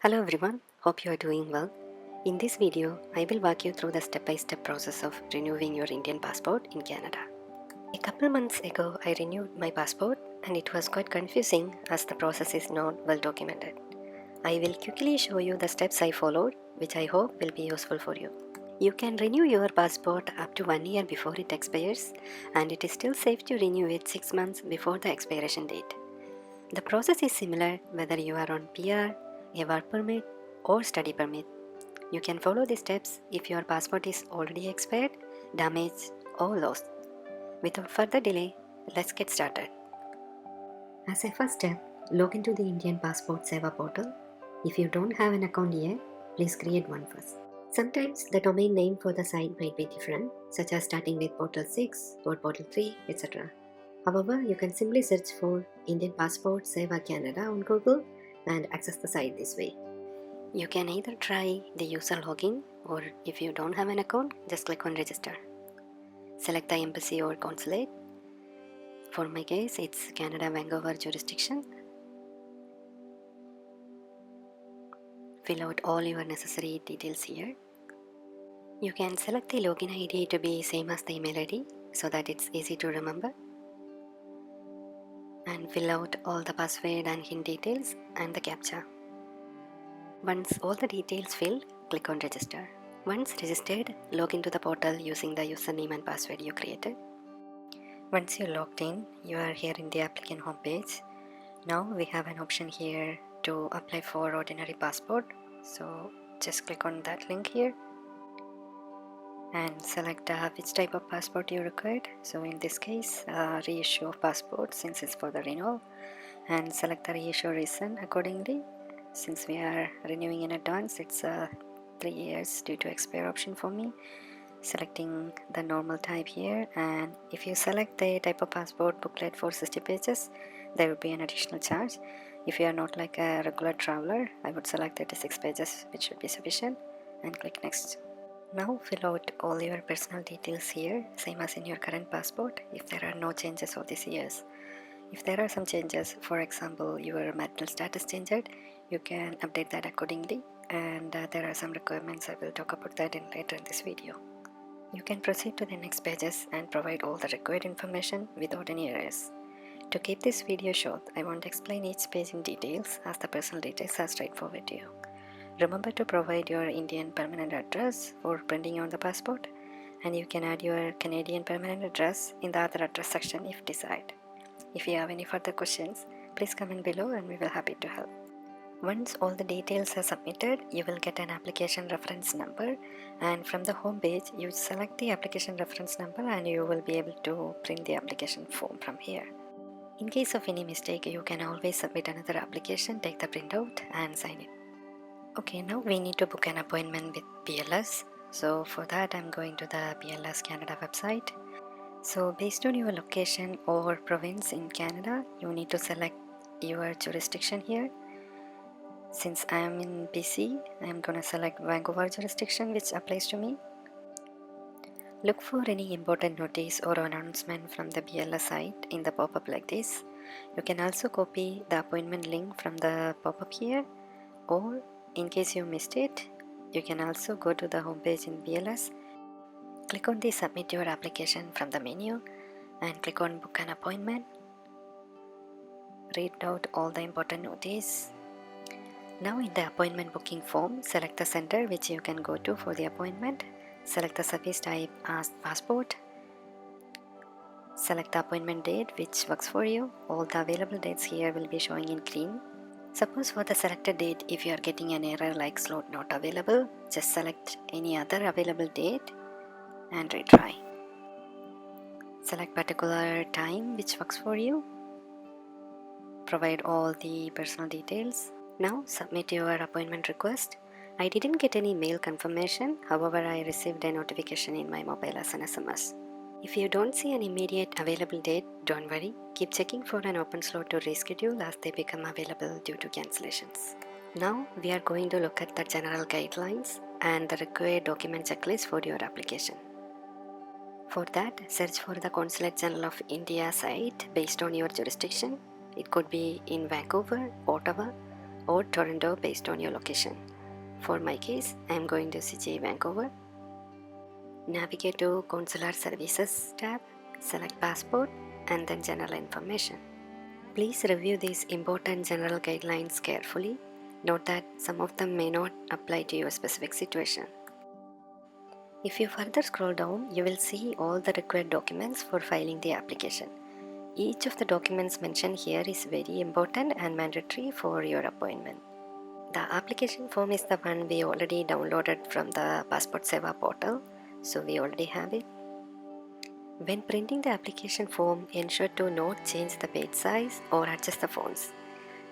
Hello everyone, hope you are doing well. In this video, I will walk you through the step-by-step process of renewing your Indian passport in Canada. A couple months ago, I renewed my passport and it was quite confusing as the process is not well documented. I will quickly show you the steps I followed, which I hope will be useful for you. You can renew your passport up to 1 year before it expires, and it is still safe to renew it 6 months before the expiration date. The process is similar whether you are on PR, a work permit, or study permit. You can follow the steps if your passport is already expired, damaged, or lost. Without further delay, let's get started. As a first step, log into the Indian Passport Seva portal. If you don't have an account yet, please create one first. Sometimes the domain name for the site might be different, such as starting with Portal 6 or Portal 3, etc. However, you can simply search for Indian Passport Seva Canada on Google and access the site this way. You can either try the user login, or if you don't have an account, just click on register. Select the embassy or consulate. For my case, it's Canada Vancouver Jurisdiction. Fill out all your necessary details here. You can select the login ID to be same as the email ID so that it's easy to remember. And fill out all the password and hint details and the CAPTCHA. Once all the details filled, click on register. Once registered, log into the portal using the username and password you created. Once you're logged in, you are here in the applicant homepage. Now we have an option here to apply for ordinary passport. So just click on that link here and select which type of passport you required. So in this case, reissue of passport since it's for the renewal, and select the reissue reason accordingly. Since we are renewing in advance, it's 3 years due to expire option for me. Selecting the normal type here, and if you select the type of passport booklet for 60 pages, there will be an additional charge. If you are not like a regular traveler, I would select 36 pages, which should be sufficient, and click next. Now fill out all your personal details here, same as in your current passport, if there are no changes of these years. If there are some changes, for example, your marital status changed, you can update that accordingly, and there are some requirements. I will talk about that later in this video. You can proceed to the next pages and provide all the required information without any errors. To keep this video short, I won't explain each page in details as the personal details are straightforward to you. Remember to provide your Indian permanent address for printing on the passport, and you can add your Canadian permanent address in the other address section if desired. If you have any further questions, please comment below and we will be happy to help. Once all the details are submitted, you will get an application reference number, and from the home page, you select the application reference number and you will be able to print the application form from here. In case of any mistake, you can always submit another application, take the printout and sign it. Okay, now we need to book an appointment with BLS. So for that, I'm going to the BLS Canada website. So based on your location or province in Canada, you need to select your jurisdiction here. Since I am in BC, I am gonna select Vancouver jurisdiction, which applies to me. Look for any important notice or announcement from the BLS site in the pop-up like this. You can also copy the appointment link from the pop-up here, or in case you missed it, you can also go to the homepage in BLS, click on the submit your application from the menu and click on book an appointment. Read out all the important notice. Now in the appointment booking form, select the center which you can go to for the appointment. Select the service type as passport. Select the appointment date which works for you. All the available dates here will be showing in green. Suppose for the selected date, if you are getting an error like slot not available, just select any other available date and retry. Select particular time which works for you. Provide all the personal details. Now submit your appointment request. I didn't get any mail confirmation, however I received a notification in my mobile as an SMS. If you don't see an immediate available date, don't worry. Keep checking for an open slot to reschedule as they become available due to cancellations. Now we are going to look at the general guidelines and the required document checklist for your application. For that, search for the Consulate General of India site based on your jurisdiction. It could be in Vancouver, Ottawa, or Toronto based on your location. For my case, I am going to CG Vancouver. Navigate to Consular Services tab, select Passport and then General Information. Please review these important general guidelines carefully. Note that some of them may not apply to your specific situation. If you further scroll down, you will see all the required documents for filing the application. Each of the documents mentioned here is very important and mandatory for your appointment. The application form is the one we already downloaded from the Passport Seva portal, so we already have it. When printing the application form, ensure to not change the page size or adjust the fonts.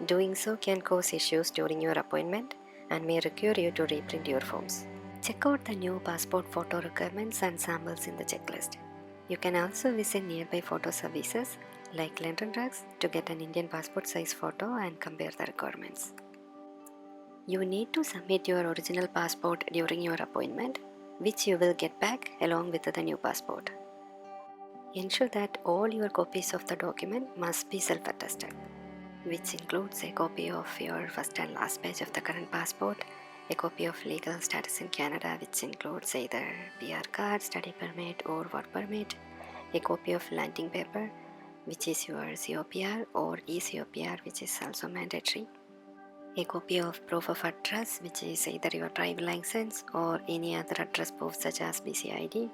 Doing so can cause issues during your appointment and may require you to reprint your forms. Check out the new passport photo requirements and samples in the checklist. You can also visit nearby photo services like London Drugs to get an Indian passport size photo and compare the requirements. You need to submit your original passport during your appointment, which you will get back along with the new passport. Ensure that all your copies of the document must be self-attested, which includes a copy of your first and last page of the current passport, a copy of legal status in Canada, which includes either PR card, study permit or work permit, a copy of landing paper, which is your COPR or eCOPR, which is also mandatory, a copy of proof of address, which is either your driving license or any other address proof such as BCID.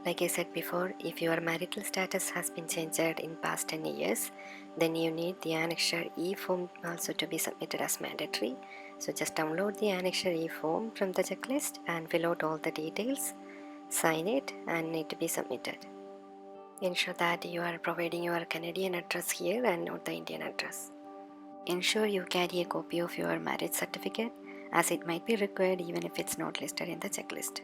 Like I said before, if your marital status has been changed in past 10 years, then you need the Annexure E form also to be submitted as mandatory. So just download the Annexure E form from the checklist and fill out all the details, sign it and need to be submitted. Ensure that you are providing your Canadian address here and not the Indian address. Ensure you carry a copy of your marriage certificate, as it might be required even if it's not listed in the checklist.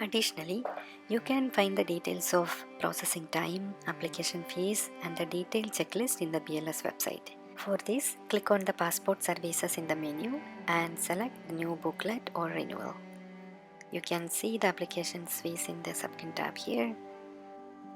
Additionally, you can find the details of processing time, application fees, and the detailed checklist in the BLS website. For this, click on the Passport Services in the menu and select the new booklet or renewal. You can see the application fees in the subkin tab here,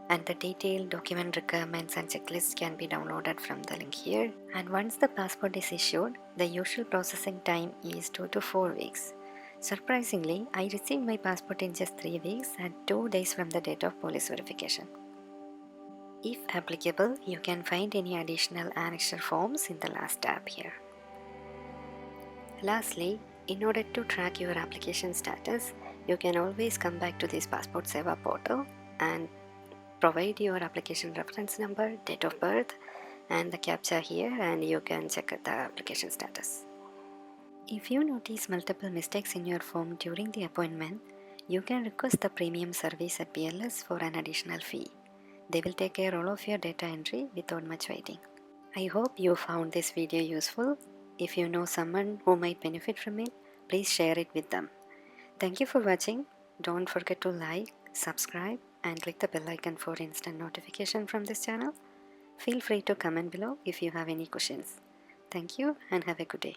and the detailed document requirements and checklists can be downloaded from the link here. And once the passport is issued, the usual processing time is 2 to 4 weeks. Surprisingly, I received my passport in just 3 weeks and 2 days from the date of police verification. If applicable, you can find any additional annexure forms in the last tab here. Lastly, in order to track your application status, you can always come back to this Passport Seva portal and provide your application reference number, date of birth, and the CAPTCHA here, and you can check the application status. If you notice multiple mistakes in your form during the appointment, you can request the premium service at BLS for an additional fee. They will take care of all of your data entry without much waiting. I hope you found this video useful. If you know someone who might benefit from it, please share it with them. Thank you for watching. Don't forget to like, subscribe, and click the bell icon for instant notification from this channel. Feel free to comment below if you have any questions. Thank you and have a good day.